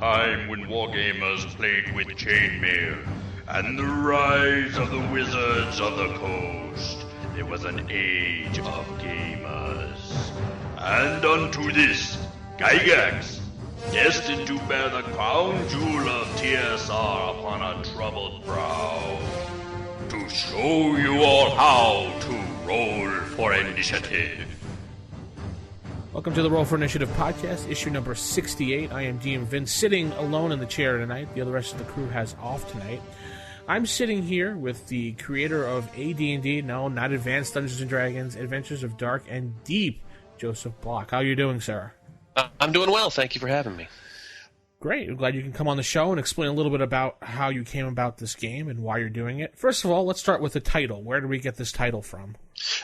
time when wargamers played with chainmail, and the rise of the wizards of the coast. There was an age of gamers. And unto this, Gygax, destined to bear the crown jewel of TSR upon a troubled brow, to show you all how to roll for initiative. Welcome to the Roll for Initiative podcast, issue number 68. I am DM Vince, sitting alone in the chair tonight. The other rest of the crew has off tonight. I'm sitting here with the creator of AD&D, no, not Advanced Dungeons & Dragons, Adventures of Dark and Deep, Joseph Bloch. How are you doing, sir? I'm doing well. Thank you for having me. Great. I'm glad you can come on the show and explain a little bit about how you came about this game and why you're doing it. First of all, let's start with the title. Where did we get this title from?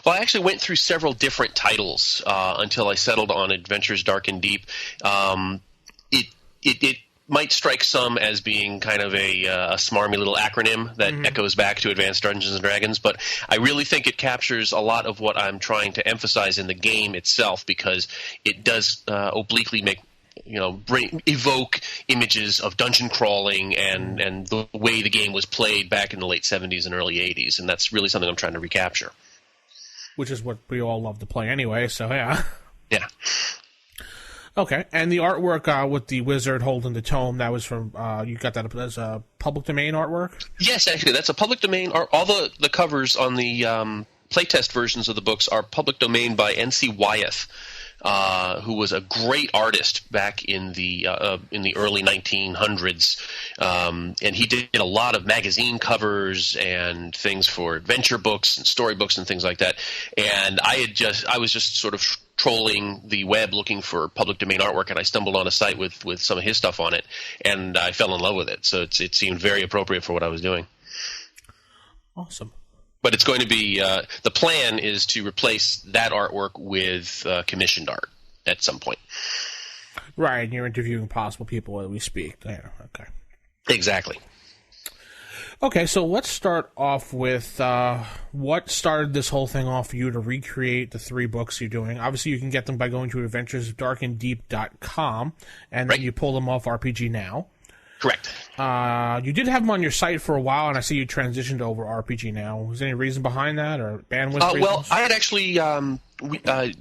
Well, I actually went through several different titles until I settled on Adventures Dark and Deep. It might strike some as being kind of a smarmy little acronym that echoes back to Advanced Dungeons & Dragons, but I really think it captures a lot of what I'm trying to emphasize in the game itself, because it does obliquely evoke images of dungeon crawling and the way the game was played back in the late 70s and early 80s, and that's really something I'm trying to recapture. Which is what we all love to play anyway, so yeah. Yeah. Okay, and the artwork with the wizard holding the tome, that was from, you got that as a public domain artwork? Yes, actually, that's a public domain. All the covers on the playtest versions of the books are public domain by N.C. Wyeth, who was a great artist back in the early 1900s, and he did a lot of magazine covers and things for adventure books and storybooks and things like that. And I was just sort of trolling the web looking for public domain artwork, and I stumbled on a site with some of his stuff on it, and I fell in love with it. So it seemed very appropriate for what I was doing. Awesome. But it's going to be the plan is to replace that artwork with commissioned art at some point. Right, and you're interviewing possible people as we speak. Yeah, okay. Exactly. Okay, so let's start off with what started this whole thing off for you to recreate the three books you're doing. Obviously, you can get them by going to adventuresofdarkanddeep.com, and then you pull them off RPG Now. Correct. You did have them on your site for a while, and I see you transitioned over RPG Now. Was there any reason behind that, or bandwidth reasons? Well, I had actually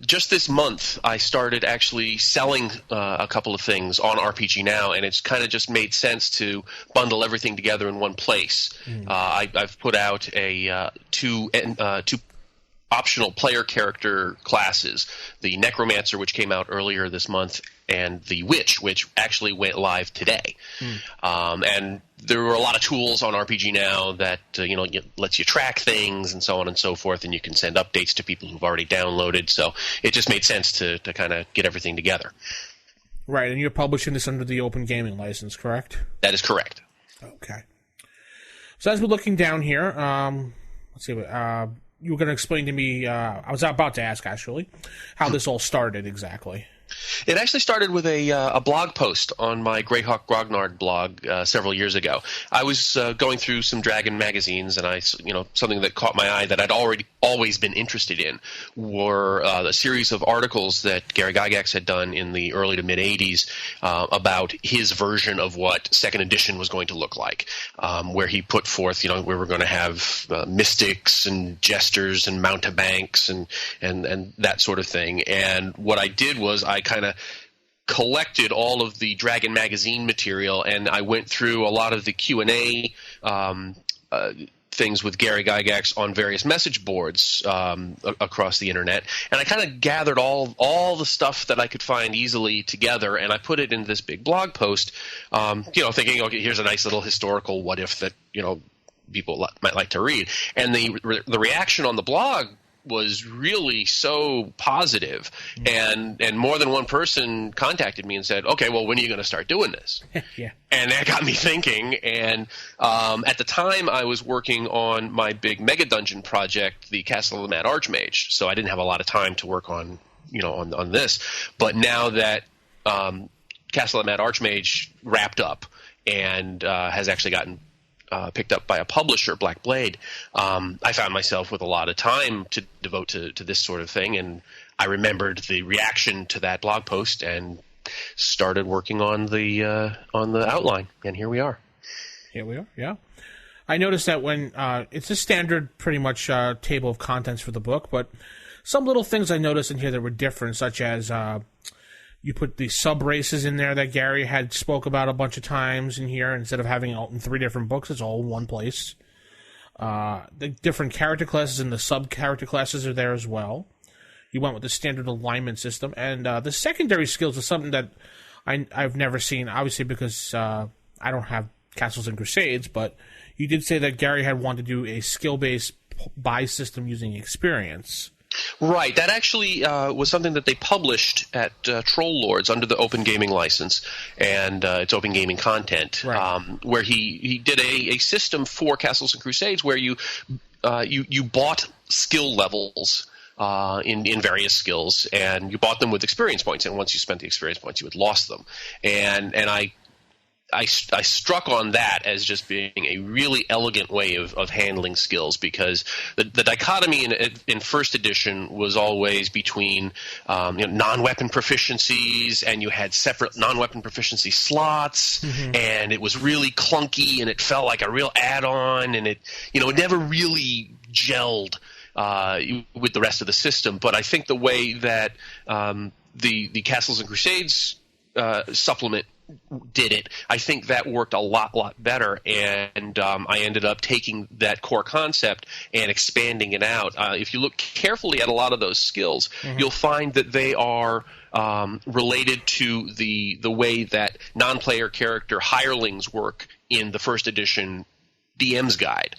just this month I started actually selling a couple of things on RPG Now, and it's kind of just made sense to bundle everything together in one place. I've put out two optional player character classes: the Necromancer, which came out earlier this month, and the Witch, which actually went live today. And there were a lot of tools on RPG Now that lets you track things and so on and so forth, and you can send updates to people who've already downloaded. So it just made sense to kind of get everything together. Right, and you're publishing this under the Open Gaming license, correct? That is correct. Okay. So as we're looking down here, let's see what you were going to explain to me. I was about to ask, actually, how this all started exactly. It actually started with a blog post on my Greyhawk Grognard blog several years ago. I was going through some Dragon magazines, and something that caught my eye that I'd always been interested in were a series of articles that Gary Gygax had done in the early to mid '80s about his version of what second edition was going to look like, where he put forth, we were going to have mystics and jesters and mountebanks and that sort of thing. And what I did was I kind of collected all of the Dragon magazine material, and I went through a lot of the Q&A things with Gary Gygax on various message boards across the internet, and I kind of gathered all the stuff that I could find easily together, and I put it in this big blog post, thinking, okay, here's a nice little historical what if that people might like to read. And the reaction on the blog was really so positive, and more than one person contacted me and said, okay, well, when are you going to start doing this? Yeah. And that got me thinking, and at the time I was working on my big mega dungeon project, the Castle of the Mad Archmage, so I didn't have a lot of time to work on on this. But now that Castle of the Mad Archmage wrapped up and has actually gotten picked up by a publisher, Black Blade, I found myself with a lot of time to devote to this sort of thing, and I remembered the reaction to that blog post and started working on the outline, and here we are. Here we are, yeah. I noticed that when it's a standard, pretty much table of contents for the book, but some little things I noticed in here that were different, such as you put the sub-races in there that Gary had spoke about a bunch of times in here. Instead of having it in 3 different books, it's all in one place. The different character classes and the sub-character classes are there as well. You went with the standard alignment system. And the secondary skills is something that I've never seen, obviously because I don't have Castles and Crusades, but you did say that Gary had wanted to do a skill-based buy system using experience. Right. That actually was something that they published at Troll Lords under the Open Gaming license, and it's Open Gaming content, right. Where he did a system for Castles and Crusades where you bought skill levels in various skills, and you bought them with experience points, and once you spent the experience points, you had lost them. And I struck on that as just being a really elegant way of handling skills, because the dichotomy in first edition was always between non-weapon proficiencies, and you had separate non-weapon proficiency slots, and it was really clunky, and it felt like a real add-on, and it never really gelled with the rest of the system. But I think the way that the Castles and Crusades supplement did it, I think that worked a lot better, and I ended up taking that core concept and expanding it out. If you look carefully at a lot of those skills, you'll find that they are related to the way that non-player character hirelings work in the first edition DM's guide.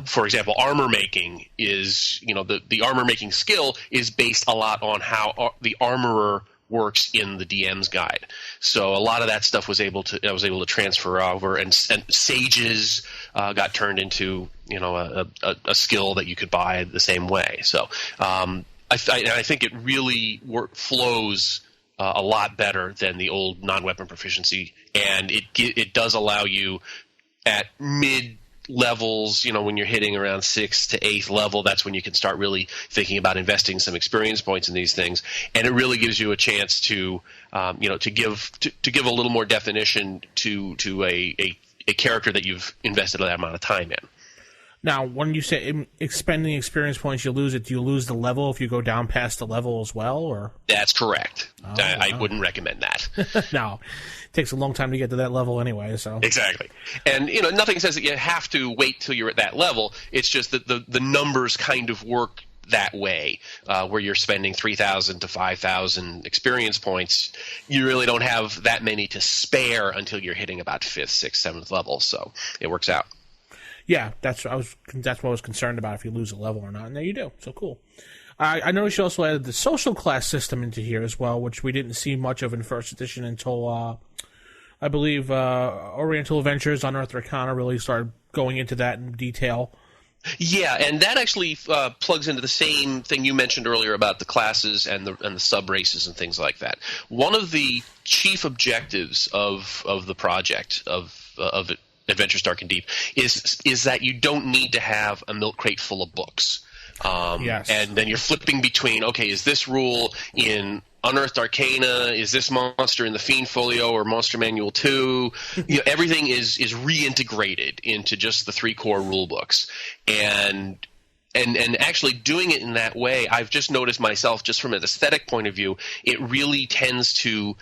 For example, armor making is, the armor making skill is based a lot on how the armorer works in the DM's guide. So a lot of that stuff I was able to transfer over, and sages got turned into a skill that you could buy the same way. So I think it really flows a lot better than the old non-weapon proficiency, and it does allow you at mid levels, when you're hitting around 6th to 8th level, that's when you can start really thinking about investing some experience points in these things, and it really gives you a chance to give a little more definition to a character that you've invested that amount of time in. Now, when you say expending experience points, you lose it. Do you lose the level if you go down past the level as well, or? That's correct. I wouldn't recommend that. No, it takes a long time to get to that level anyway. So exactly, and nothing says that you have to wait till you're at that level. It's just that the numbers kind of work that way, where you're spending 3,000 to 5,000 experience points. You really don't have that many to spare until you're hitting about 5th, 6th, 7th level. So it works out. Yeah, that's what I was concerned about, if you lose a level or not. And there you do. So cool. I noticed you also added the social class system into here as well, which we didn't see much of in first edition until I believe Oriental Adventures Unearthed Arcana really started going into that in detail. Yeah, and that actually plugs into the same thing you mentioned earlier about the classes and the sub races and things like that. One of the chief objectives of the project of Adventures Dark and Deep is that you don't need to have a milk crate full of books. Yes. And then you're flipping between, okay, is this rule in Unearthed Arcana? Is this monster in the Fiend Folio or Monster Manual 2? Everything is reintegrated into just the 3 core rule books. And actually doing it in that way, I've just noticed myself, just from an aesthetic point of view, it really tends to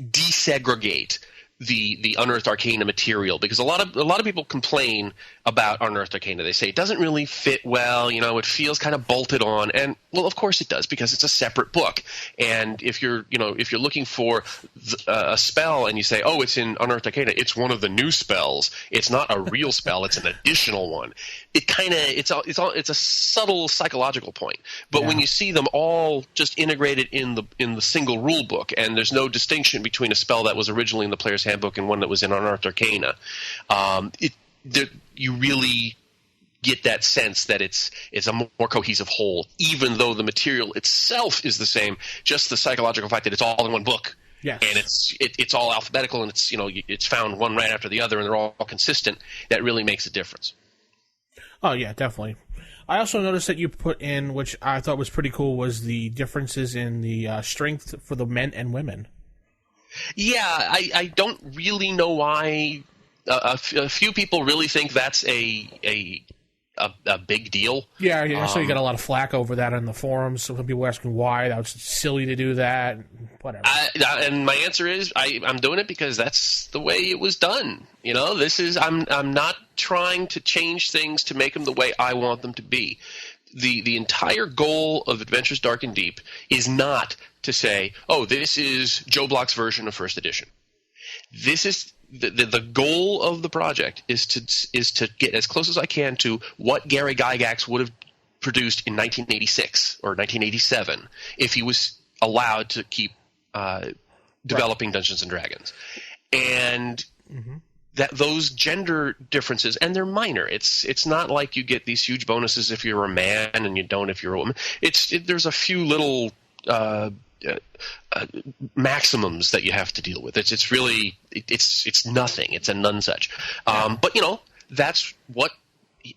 desegregate the Unearthed Arcana material, because a lot of people complain about Unearthed Arcana. They say it doesn't really fit well, it feels kind of bolted on, and well, of course it does, because it's a separate book. And if you're looking for a spell and you say, oh, it's in Unearthed Arcana, it's one of the new spells. It's not a real spell; it's an additional one. It's a subtle psychological point. But when you see them all just integrated in the single rule book, and there's no distinction between a spell that was originally in the player's handbook and one that was in Unearthed Arcana, you really get that sense that it's a more cohesive whole, even though the material itself is the same. Just the psychological fact that it's all in one book, yes, and it's all alphabetical, and it's found one right after the other, and they're all consistent. That really makes a difference. Oh yeah, definitely. I also noticed that you put in, which I thought was pretty cool, was the differences in the strength for the men and women. Yeah, I don't really know why a few people really think that's a big deal. Yeah, I saw you got a lot of flack over that on the forums. Some people asking why that was silly to do that. Whatever. And my answer is I'm doing it because that's the way it was done. I'm not trying to change things to make them the way I want them to be. The entire goal of Adventures Dark and Deep is not to say, oh, this is Joe Bloch's version of First Edition. This is the goal of the project is to get as close as I can to what Gary Gygax would have produced in 1986 or 1987 if he was allowed to keep developing Dungeons and Dragons. And that those gender differences, and they're minor. It's not like you get these huge bonuses if you're a man and you don't if you're a woman. There's a few little maximums that you have to deal with. It's really nothing. It's a none such. But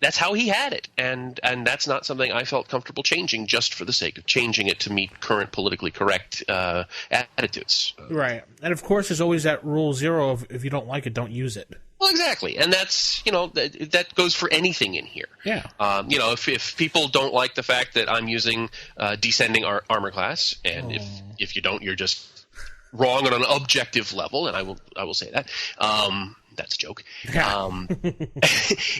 that's how he had it, and that's not something I felt comfortable changing just for the sake of changing it to meet current politically correct attitudes. Right, and of course, there's always that rule 0 of if you don't like it, don't use it. Well, exactly, and that's that goes for anything in here. Yeah. If people don't like the fact that I'm using descending armor class, and if you don't, you're just wrong on an objective level, and I will say that. That's a joke. Yeah.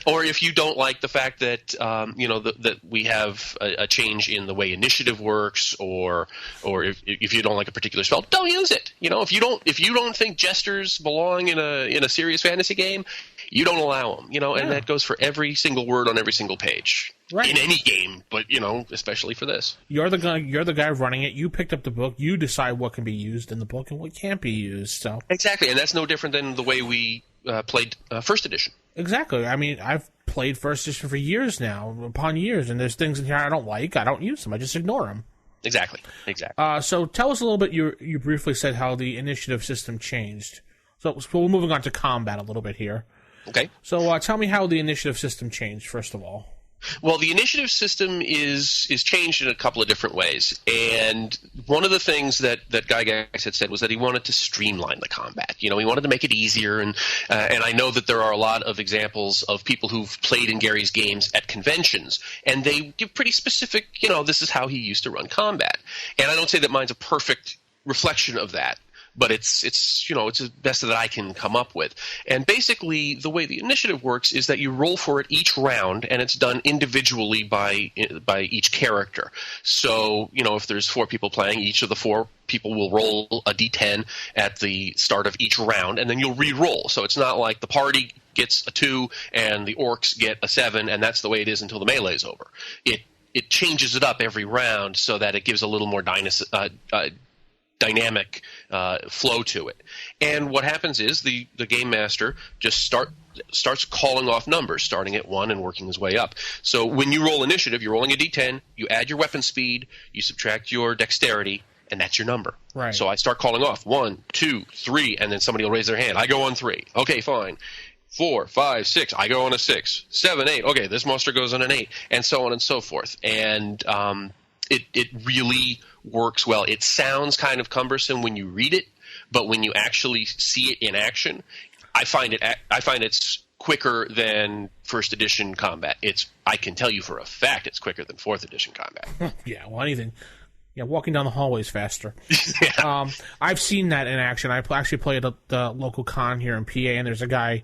Or if you don't like the fact that that we have a change in the way initiative works, or if you don't like a particular spell, don't use it. If you don't think jesters belong in a serious fantasy game, you don't allow them. And that goes for every single word on every single page. Right. In any game, but especially for this. You're the guy running it. You picked up the book. You decide what can be used in the book and what can't be used. So exactly, and that's no different than the way we played First Edition. Exactly. I mean, I've played First Edition for years now, upon years, and there's things in here I don't like. I don't use them. I just ignore them. Exactly. So tell us a little bit. You briefly said how the initiative system changed. So we're moving on to combat a little bit here. Okay. So tell me how the initiative system changed, first of all. Well, the initiative system is changed in a couple of different ways, and one of the things that Gygax had said was that he wanted to streamline the combat. He wanted to make it easier, and I know that there are a lot of examples of people who've played in Gary's games at conventions, and they give pretty specific, this is how he used to run combat. And I don't say that mine's a perfect reflection of that, but it's the best that I can come up with. And basically, the way the initiative works is that you roll for it each round, and it's done individually by each character. So, if there's 4 people playing, each of the 4 people will roll a d10 at the start of each round, and then you'll re-roll. So it's not like the party gets a 2 and the orcs get a 7, and that's the way it is until the melee's over. It changes it up every round so that it gives a little more dynamic flow to it. And what happens is the game master just starts calling off numbers, starting at 1 and working his way up. So when you roll initiative, you're rolling a d10, you add your weapon speed, you subtract your dexterity, and that's your number. Right. So I start calling off 1, 2, 3, and then somebody will raise their hand. I go on 3. Okay, fine. 4, 5, 6. I go on a 6. 7, 8. Okay, this monster goes on an 8, and so on and so forth. And it really works well. It sounds kind of cumbersome when you read it, but when you actually see it in action, I find it's quicker than First Edition combat. I can tell you for a fact it's quicker than 4th Edition combat. Yeah, well, anything. Yeah, walking down the hallway is faster. Yeah. I've seen that in action. I actually played at the local con here in PA, and there's a guy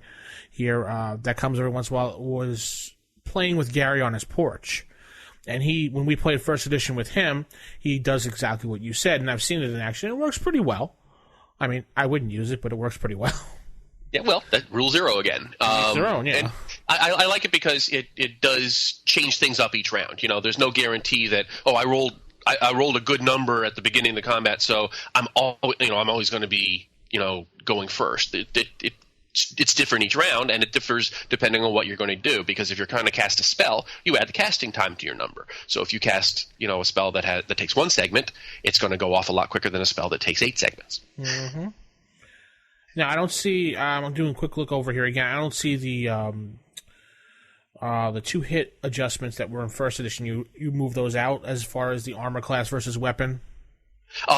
here that comes every once in a while, was playing with Gary on his porch. And when we played First Edition with him, he does exactly what you said, and I've seen it in action. It works pretty well. I mean, I wouldn't use it, but it works pretty well. Yeah, well, that rule 0 again. Their own, yeah. And I like it because it does change things up each round. There's no guarantee that I rolled a good number at the beginning of the combat, so I'm always going to be going first. It's different each round, and it differs depending on what you're going to do, because if you're trying to cast a spell, you add the casting time to your number. So if you cast a spell that takes 1 segment, it's going to go off a lot quicker than a spell that takes 8 segments. Mm-hmm. Now, I don't see I'm doing a quick look over here again. I don't see the the 2 hit adjustments that were in first edition, you move those out as far as the armor class versus weapon?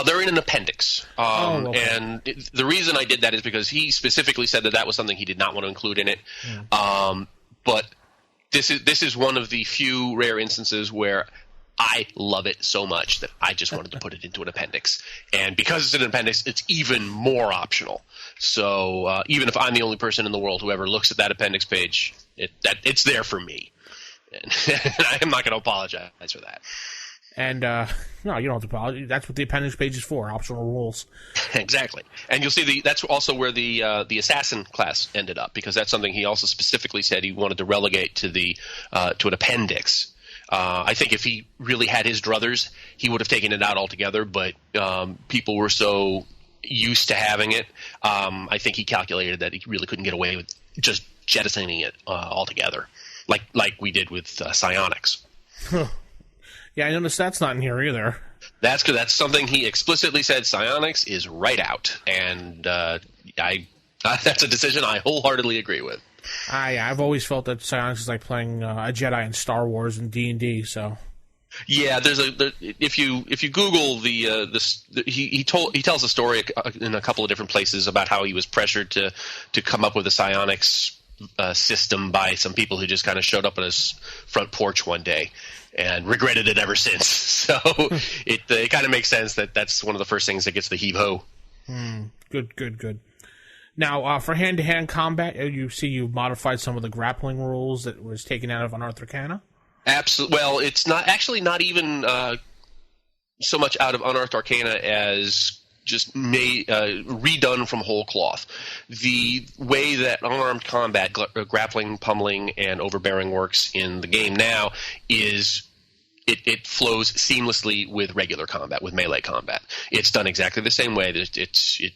They're in an appendix. Okay. And the reason I did that is because he specifically said that was something he did not want to include in it. But this is one of the few rare instances where I love it so much that I just wanted to put it into an appendix. And because it's an appendix, it's even more optional. So even if I'm the only person in the world who ever looks at that appendix page, it's there for me. And I'm not going to apologize for that. And no, you don't have to apologize. That's what the appendix page is for, optional rules. Exactly. And you'll see that's also where the assassin class ended up, because that's something he also specifically said he wanted to relegate to to an appendix. I think if he really had his druthers, he would have taken it out altogether, but people were so used to having it, I think he calculated that he really couldn't get away with just jettisoning it altogether, like we did with psionics. Yeah, I noticed that's not in here either. That's because that's something he explicitly said. Psionics is right out, and that's a decision I wholeheartly agree with. I've always felt that Psionics is like playing a Jedi in Star Wars and D&D. So yeah, if you Google he tells a story in a couple of different places about how he was pressured to come up with a psionics system by some people who just kind of showed up on his front porch one day and regretted it ever since. So it kind of makes sense that that's one of the first things that gets the heave-ho. Good. Now, for hand-to-hand combat, you've modified some of the grappling rules that was taken out of Unearthed Arcana? Absolutely. Well, it's not even so much out of Unearthed Arcana as just redone from whole cloth. The way that unarmed combat, grappling, pummeling, and overbearing works in the game now is it flows seamlessly with regular combat, with melee combat. It's done exactly the same way.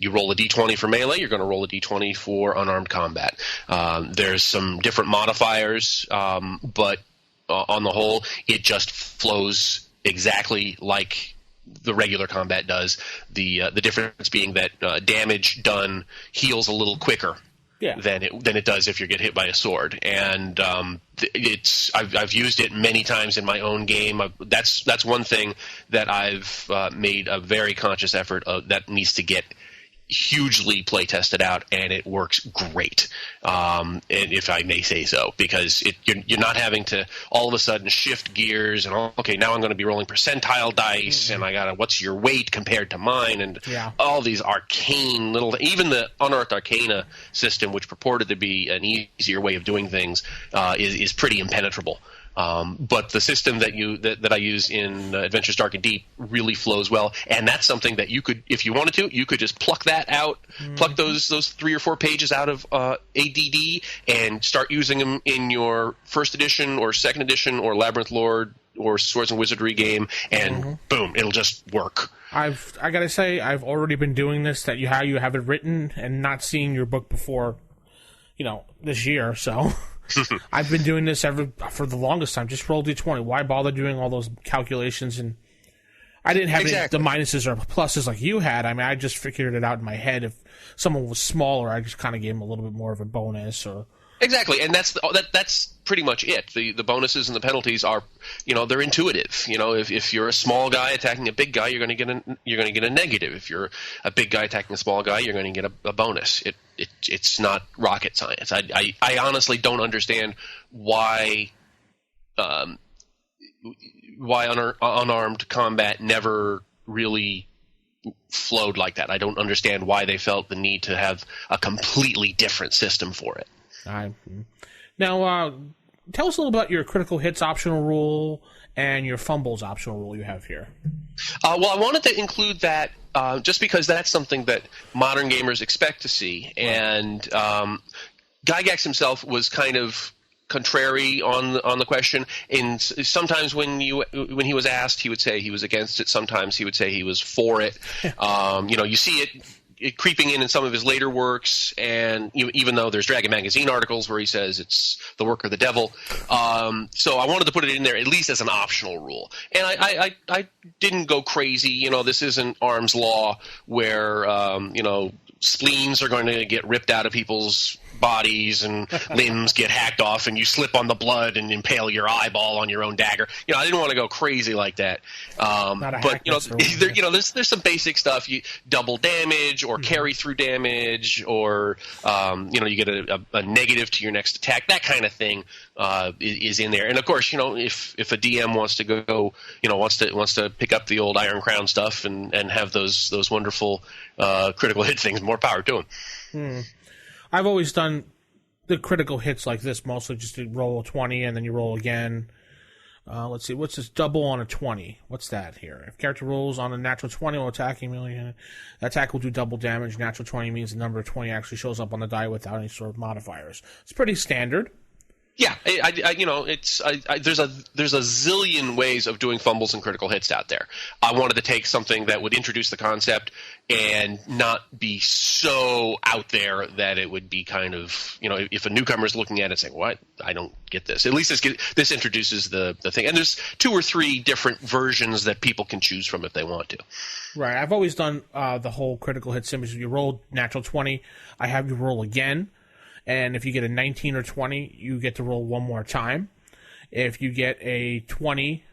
You roll a d20 for melee, you're going to roll a d20 for unarmed combat. There's some different modifiers, but on the whole, it just flows exactly like the regular combat does. The difference being that damage done heals a little quicker than it does if you get hit by a sword. And I've used it many times in my own game. That's one thing that I've made a very conscious effort of, that needs to get hugely play tested out, and it works great, and if I may say so, because you're not having to all of a sudden shift gears and okay, now I'm going to be rolling percentile dice, and I gotta what's your weight compared to mine, and all these arcane little, even the Unearthed Arcana system, which purported to be an easier way of doing things, is pretty impenetrable. But the system that I use in Adventures Dark and Deep really flows well, and that's something that you could, if you wanted to, you could just pluck that out, pluck those 3 or 4 pages out of ADD and start using them in your first edition or second edition or Labyrinth Lord or Swords and Wizardry game, and boom, it'll just work. I gotta say, I've already been doing this, how you have it written, and not seeing your book before, this year, so... I've been doing this for the longest time. Just roll d20. Why bother doing all those calculations? And I didn't have the minuses or pluses like you had. I mean, I just figured it out in my head. If someone was smaller, I just kind of gave them a little bit more of a bonus. Or exactly, and that's pretty much it. The bonuses and the penalties are, they're intuitive. If you're a small guy attacking a big guy, you're going to get a negative. If you're a big guy attacking a small guy, you're going to get a bonus. It's not rocket science. I honestly don't understand why unarmed combat never really flowed like that. I don't understand why they felt the need to have a completely different system for it. Now, tell us a little about your critical hits optional rule and your fumbles optional rule you have here. Well, I wanted to include that just because that's something that modern gamers expect to see. And Gygax himself was kind of contrary on the question. And sometimes when he was asked, he would say he was against it. Sometimes he would say he was for it. You see it creeping in some of his later works, and even though there's Dragon Magazine articles where he says it's the work of the devil. So I wanted to put it in there at least as an optional rule. And I didn't go crazy. This isn't Arm's Law where, spleens are going to get ripped out of people's bodies and limbs get hacked off, and you slip on the blood and impale your eyeball on your own dagger. I didn't want to go crazy like that. But there's some basic stuff. You double damage or carry through damage, or you get a negative to your next attack. That kind of thing is in there. And of course, if a DM wants to go, wants to pick up the old Iron Crown stuff and have those wonderful critical hit things, more power to them. I've always done the critical hits like this, mostly just to roll a 20 and then you roll again. Let's see, what's this double on a 20? What's that here? If character rolls on a natural 20 while attacking melee, attack will do double damage. Natural 20 means the number of 20 actually shows up on the die without any sort of modifiers. It's pretty standard. Yeah, there's a zillion ways of doing fumbles and critical hits out there. I wanted to take something that would introduce the concept and not be so out there that it would be kind of, if a newcomer is looking at it saying, "What? I don't get this." At least this introduces the thing. And there's 2 or 3 different versions that people can choose from if they want to. Right. I've always done the whole critical hit symbols. You roll natural 20, I have you roll again. And if you get a 19 or 20, you get to roll one more time. If you get a 20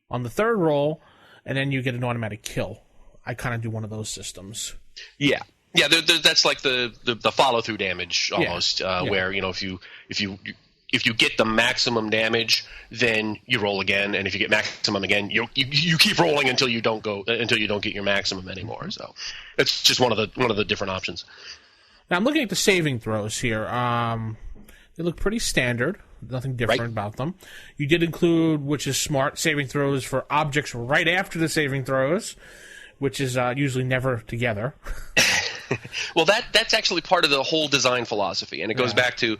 on the third roll, and then you get an automatic kill. I kind of do one of those systems. Yeah. Yeah, that's like the follow-through damage almost, where, if you get the maximum damage, then you roll again, and if you get maximum again, you keep rolling until you don't get your maximum anymore. So it's just one of the different options. Now, I'm looking at the saving throws here. They look pretty standard. Nothing different about them. You did include, which is smart, saving throws for objects right after the saving throws, which is usually never together. Well, that's actually part of the whole design philosophy, and it goes back to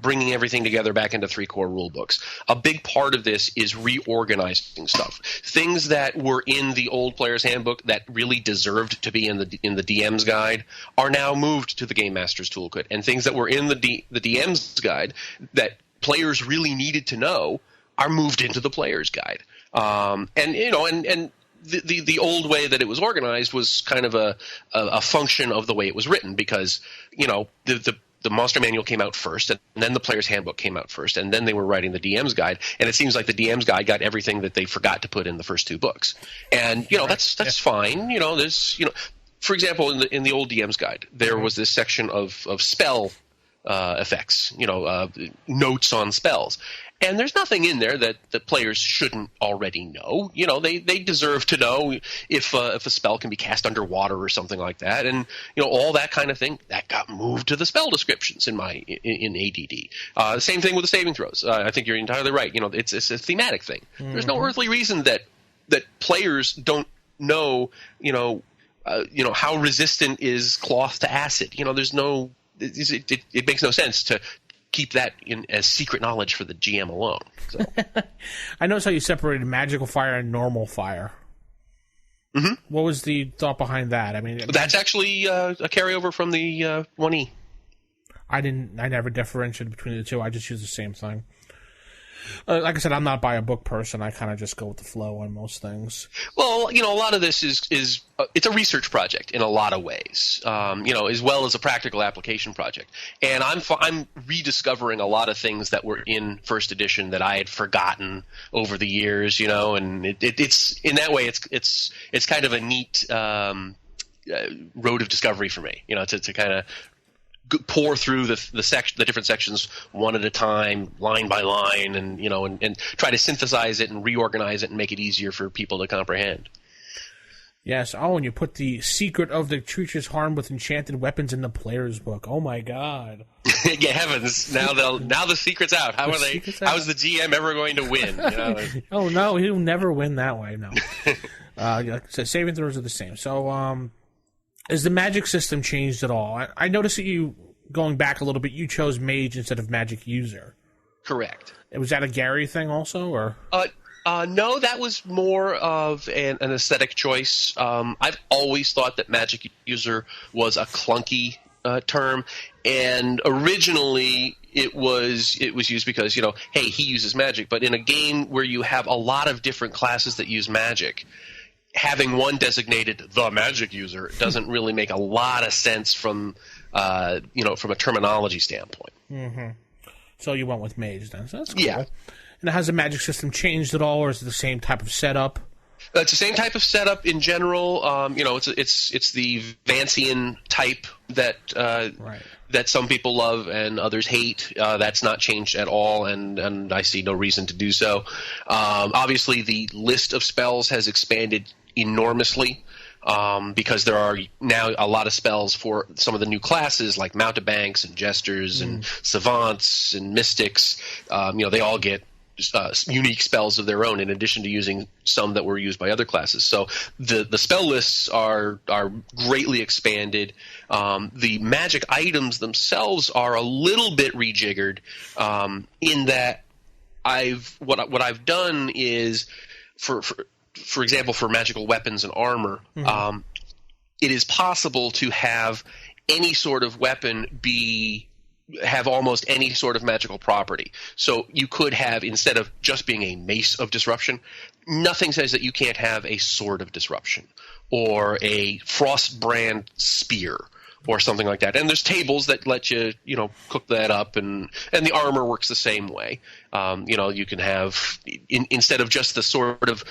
bringing everything together back into 3 core rule books. A big part of this is reorganizing stuff. Things that were in the old player's handbook that really deserved to be in the DM's guide are now moved to the Game Master's toolkit, and things that were in the DM's guide that players really needed to know are moved into the player's guide. The old way that it was organized was kind of a function of the way it was written, because the monster manual came out first, and then the player's handbook came out first, and then they were writing the DM's guide, and it seems like the DM's guide got everything that they forgot to put in the first 2 books. And that's fine. There's for example, in the old DM's guide, there was this section of spell effects, notes on spells. And there's nothing in there that the players shouldn't already know. They deserve to know if a spell can be cast underwater or something like that, and all that kind of thing that got moved to the spell descriptions in ADD. The same thing with the saving throws. I think you're entirely right. It's a thematic thing. Mm-hmm. There's no earthly reason that players don't know. How resistant is cloth to acid. There's no. It makes no sense to keep that in as secret knowledge for the GM alone. So. I noticed how you separated magical fire and normal fire. Mm-hmm. What was the thought behind that? I mean, that's actually a carryover from the 1E. I never differentiated between the two. I just used the same thing. Like I said, I'm not by a book person. I kind of just go with the flow on most things. Well, a lot of this is it's a research project in a lot of ways, as well as a practical application project. And I'm rediscovering a lot of things that were in first edition that I had forgotten over the years, and it's in that way it's kind of a neat road of discovery for me, to kind of pour through the different sections one at a time, line by line, and try to synthesize it and reorganize it and make it easier for people to comprehend. Yes. Oh, and you put the secret of the creatures harmed with enchanted weapons in the player's book. Oh my God! Yeah, heavens! Now the secret's out. How is the GM ever going to win? Oh no, he'll never win that way. No. So saving throws are the same. So, has the magic system changed at all? I noticed that you, going back a little bit, you chose mage instead of magic user. Correct. Was that a Gary thing also, or? No, that was more of an aesthetic choice. I've always thought that magic user was a clunky term, and originally it was used because, hey, he uses magic. But in a game where you have a lot of different classes that use magic, having one designated the magic user doesn't really make a lot of sense from from a terminology standpoint. Mm-hmm. So you went with mage then. So that's cool. Yeah. And has the magic system changed at all, or is it the same type of setup? It's the same type of setup in general. It's the Vancian type that that some people love and others hate. That's not changed at all, and I see no reason to do so. Obviously, the list of spells has expanded enormously. Because there are now a lot of spells for some of the new classes like mountebanks and jesters and savants and mystics. They all get unique spells of their own in addition to using some that were used by other classes. So the spell lists are greatly expanded. The magic items themselves are a little bit rejiggered in that what I've done is for example, for magical weapons and armor, it is possible to have any sort of weapon have almost any sort of magical property. So you could have, instead of just being a mace of disruption, nothing says that you can't have a sword of disruption or a frostbrand spear or something like that. And there's tables that let you, cook that up, and the armor works the same way. You can have, instead of just the sort of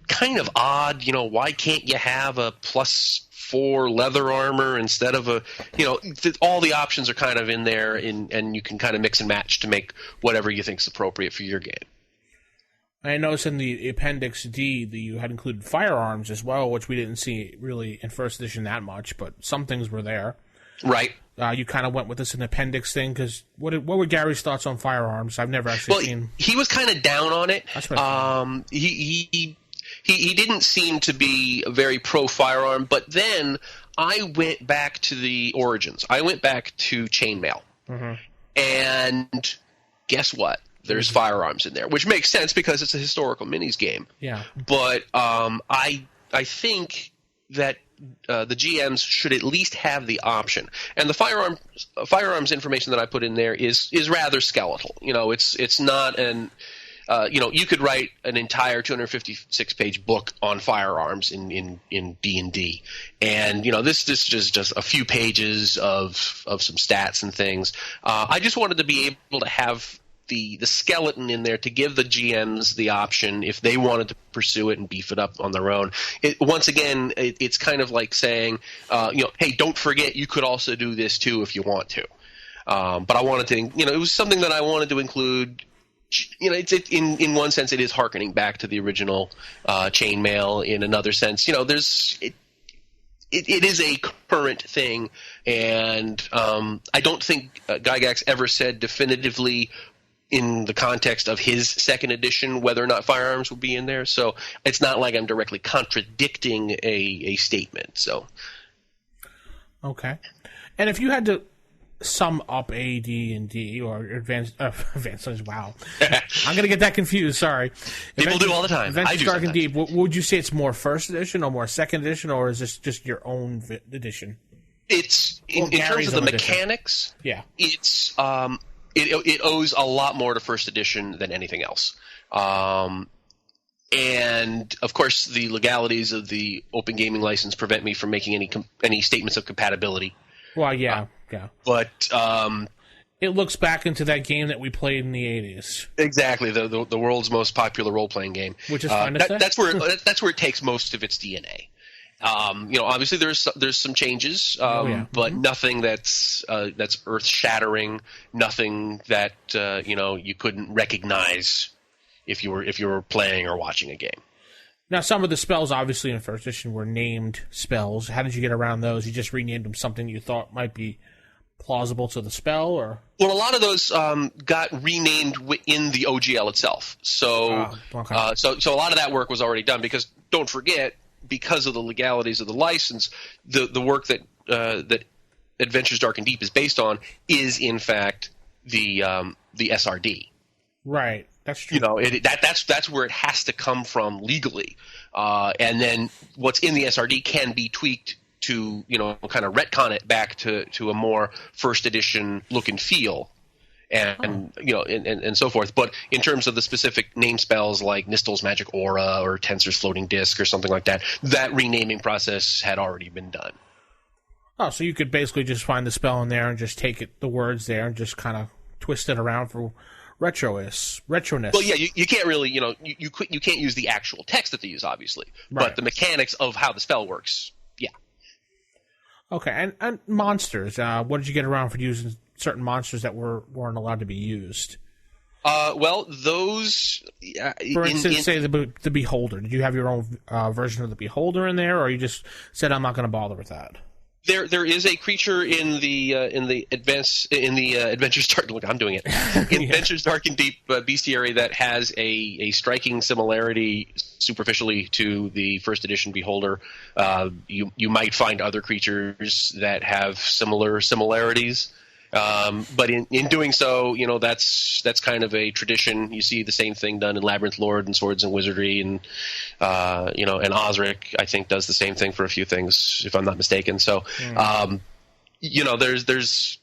kind of odd, why can't you have a +4 leather armor instead of all the options are kind of in there, and you can kind of mix and match to make whatever you think is appropriate for your game. I noticed in the Appendix D that you had included firearms as well, which we didn't see really in first edition that much, but some things were there. Right. You kind of went with this an appendix thing, because what were Gary's thoughts on firearms? I've never actually seen. He was kind of down on it. That's what he didn't seem to be very pro firearm, but then I went back to the origins. I went back to chainmail, and guess what? There's firearms in there, which makes sense because it's a historical minis game. Yeah. But I think that the GMs should at least have the option. And the firearms information that I put in there is rather skeletal. It's not an you could write an entire 256-page book on firearms in D&D, and this is just a few pages of some stats and things. I just wanted to be able to have the skeleton in there to give the GMs the option if they wanted to pursue it and beef it up on their own. Once again, it's kind of like saying, hey, don't forget you could also do this too if you want to. But I wanted to, it was something that I wanted to include. In one sense, it is hearkening back to the original chainmail. In another sense, it is a current thing, and I don't think Gygax ever said definitively in the context of his second edition whether or not firearms would be in there. So it's not like I'm directly contradicting a statement. So okay, and if you had to sum up AD&D or Advanced wow. I'm going to get that confused, sorry. People do all the time. Advanced I do Dark sometimes. and Deep, would you say it's more first edition or more second edition, or is this just your own edition? It's in terms of the mechanics. Yeah. It's it owes a lot more to first edition than anything else. And of course, the legalities of the Open Gaming License prevent me from making any statements of compatibility. Well, yeah. But it looks back into that game that we played in the 80s. Exactly, the world's most popular role-playing game. Which is fun to say. That's where it takes most of its DNA. Obviously there's some changes, but nothing that's earth-shattering, nothing that you couldn't recognize if you were playing or watching a game. Now, some of the spells, obviously, in first edition were named spells. How did you get around those? You just renamed them something you thought might be plausible to the spell, or? Well, a lot of those got renamed in the OGL itself. So, so a lot of that work was already done, because don't forget, because of the legalities of the license, the work that that Adventures Dark and Deep is based on is in fact the SRD. Right. That's true. That's where it has to come from legally, and then what's in the SRD can be tweaked to kind of retcon it back to a more first edition look and feel, and so forth. But in terms of the specific name spells like Nistel's Magic Aura or Tensor's Floating Disc or something like that, that renaming process had already been done. Oh, so you could basically just find the spell in there and just take the words there and just kind of twist it around for retroness. Well, yeah, you can't really, you can't use the actual text that they use, obviously, right. But the mechanics of how the spell works, yeah. Okay, and monsters. What did you get around for using certain monsters that weren't allowed to be used? Well, those. For instance, say the Beholder. Did you have your own version of the Beholder in there, or you just said I'm not going to bother with that? There is a creature in the Adventures Dark. Look, I'm doing it. In Adventures Dark and Deep bestiary that has a striking similarity superficially to the first edition Beholder. You might find other creatures that have similar similarities. But in doing so, that's kind of a tradition. You see the same thing done in Labyrinth Lord and Swords and Wizardry, and and Osric, I think, does the same thing for a few things, if I'm not mistaken. So, there's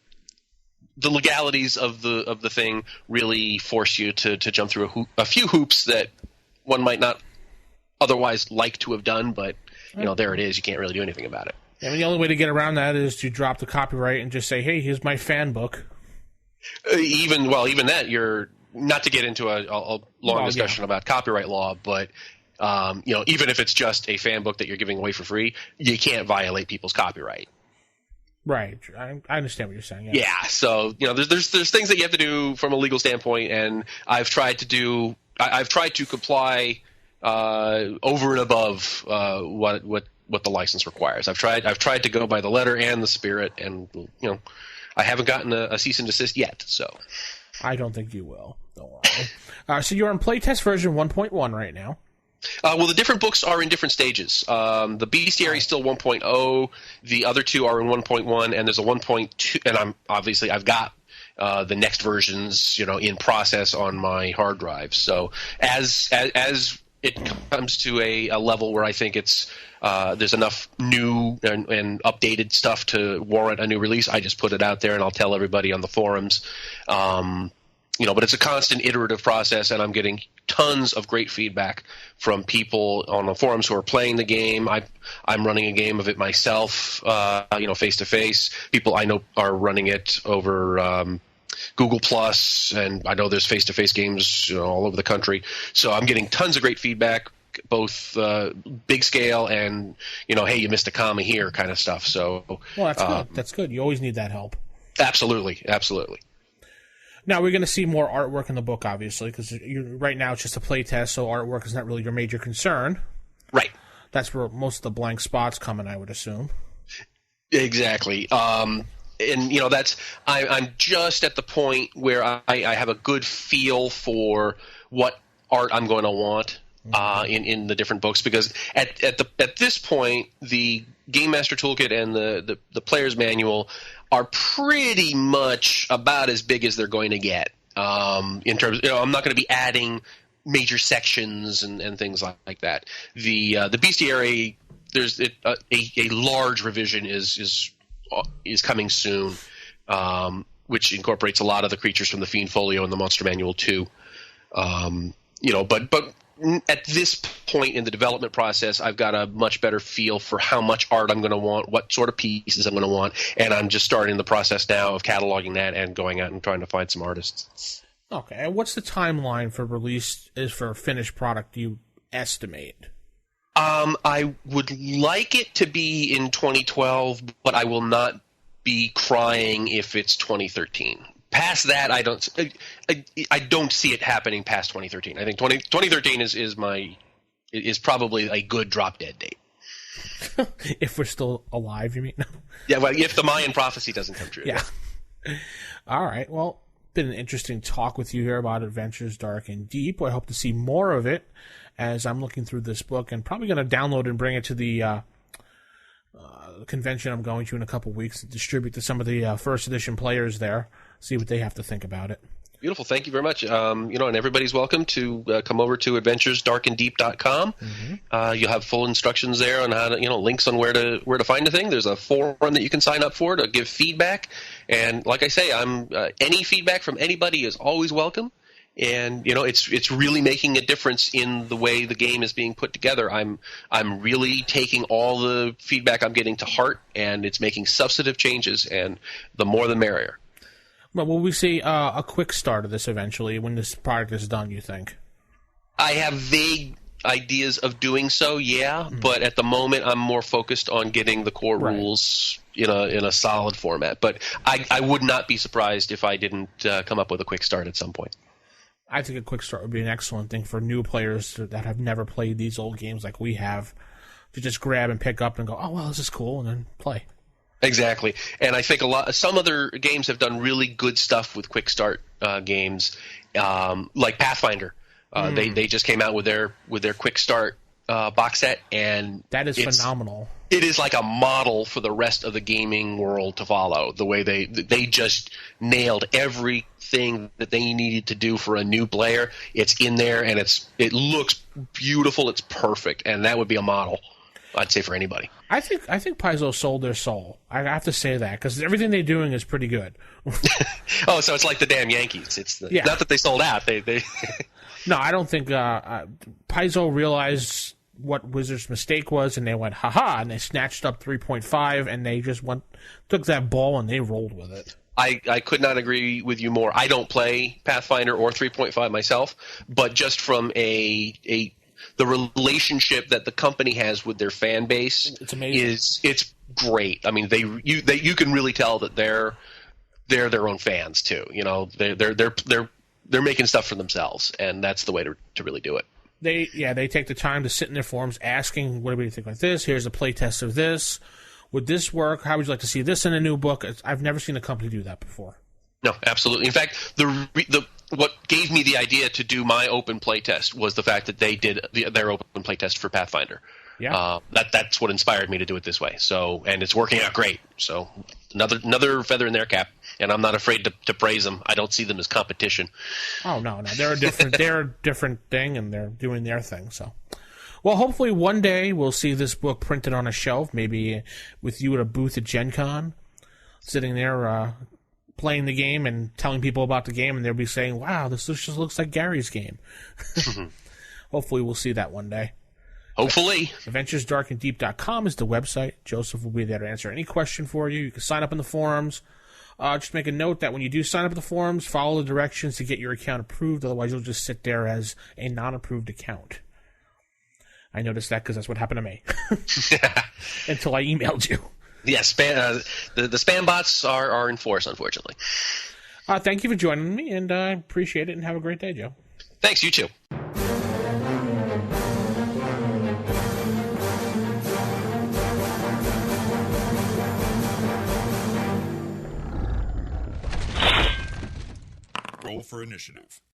the legalities of the thing really force you to jump through a few hoops that one might not otherwise like to have done, but there it is. You can't really do anything about it. I mean, the only way to get around that is to drop the copyright and just say, "Hey, here's my fan book." Even that, you're not to get into a long discussion about copyright law, but even if it's just a fan book that you're giving away for free, you can't violate people's copyright. Right, I understand what you're saying. Yeah, so there's things that you have to do from a legal standpoint, and I've tried to comply over and above what the license requires. I've tried to go by the letter and the spirit, and I haven't gotten a cease and desist yet. So I don't think you will. Don't worry. So you're on playtest version 1.1 right now. Well, the different books are in different stages. The bestiary is still 1.0. The other two are in 1.1, and there's a 1.2. And I've got the next versions, in process on my hard drive. So as it comes to a level where I think it's there's enough new and updated stuff to warrant a new release, I just put it out there and I'll tell everybody on the forums. But it's a constant iterative process, and I'm getting tons of great feedback from people on the forums who are playing the game. I'm running a game of it myself, face to face. People I know are running it over Google Plus, and I know there's face-to-face games all over the country. So I'm getting tons of great feedback, both big scale and hey, you missed a comma here kind of stuff. So well, that's good. That's good. You always need that help. Absolutely. Now we're going to see more artwork in the book, obviously, because right now it's just a play test, so artwork is not really your major concern. Right. That's where most of the blank spots come in, I would assume. Exactly. And that's I'm just at the point where I have a good feel for what art I'm going to want in the different books, because at this point the Game Master Toolkit and the Player's Manual are pretty much about as big as they're going to get in terms. I'm not going to be adding major sections and things like that. The bestiary, there's a large revision is coming soon, which incorporates a lot of the creatures from the Fiend Folio and the Monster Manual too. But at this point in the development process, I've got a much better feel for how much art I'm going to want, what sort of pieces I'm going to want, and I'm just starting the process now of cataloging that and going out and trying to find some artists. Okay, and what's the timeline for release for a finished product do you estimate? I would like it to be in 2012, but I will not be crying if it's 2013. Past that, I don't see it happening past 2013. I think 2013 is probably a good drop dead date. If we're still alive, you mean? Yeah, well, if the Mayan prophecy doesn't come true. Yeah. All right. Well, been an interesting talk with you here about Adventures Dark and Deep. I hope to see more of it as I'm looking through this book, and probably going to download and bring it to the convention I'm going to in a couple weeks to distribute to some of the first edition players there, see what they have to think about it. Beautiful. Thank you very much. And everybody's welcome to come over to adventuresdarkanddeep.com. Mm-hmm. You'll have full instructions there on how to, links on where to find the thing. There's a forum that you can sign up for to give feedback. And like I say, any feedback from anybody is always welcome. And it's really making a difference in the way the game is being put together. I'm really taking all the feedback I'm getting to heart, and it's making substantive changes. And the more the merrier. Well, will we see a quick start of this eventually when this product is done? You think? I have vague ideas of doing so, yeah. But at the moment, I'm more focused on getting the core rules in a solid format. But I would not be surprised if I didn't come up with a quick start at some point. I think a quick start would be an excellent thing for new players that have never played these old games like we have, to just grab and pick up and go, oh, well, this is cool, and then play. Exactly. And I think some other games have done really good stuff with quick start games, like Pathfinder. They just came out with their quick start box set, and that is phenomenal. It is like a model for the rest of the gaming world to follow. The way they just nailed everything that they needed to do for a new player. It's in there, and it looks beautiful. It's perfect, and that would be a model, I'd say, for anybody. I think Paizo sold their soul. I have to say that, because everything they're doing is pretty good. Oh, so it's like the damn Yankees. Not that they sold out. They No, I don't think Paizo realized what Wizards' mistake was, and they went, ha-ha, and they snatched up 3.5, and they just took that ball and they rolled with it. I could not agree with you more. I don't play Pathfinder or 3.5 myself, but just from the relationship that the company has with their fan base, it's amazing. It's great. I mean, you can really tell that they're their own fans too. They're making stuff for themselves, and that's the way to really do it. They take the time to sit in their forums asking, what do you think about this? Here's a play test of this. Would this work? How would you like to see this in a new book? I've never seen a company do that before. No, absolutely. In fact, what gave me the idea to do my open play test was the fact that they did their open play test for Pathfinder. Yeah. That's what inspired me to do it this way. So, and it's working out great. So another feather in their cap, and I'm not afraid to praise them. I don't see them as competition. Oh no, they're a different thing, and they're doing their thing. So, well, hopefully one day we'll see this book printed on a shelf, maybe with you at a booth at Gen Con, sitting there playing the game and telling people about the game, and they'll be saying, "Wow, this just looks like Gary's game." Hopefully we'll see that one day. Hopefully. AdventuresDarkandDeep.com is the website. Joseph will be there to answer any question for you. You can sign up in the forums. Just make a note that when you do sign up in the forums, follow the directions to get your account approved. Otherwise, you'll just sit there as a non-approved account. I noticed that because that's what happened to me. Until I emailed you. Yes, the spam bots are in force, unfortunately. Thank you for joining me, and I appreciate it, and have a great day, Joe. Thanks, you too. Roll for initiative.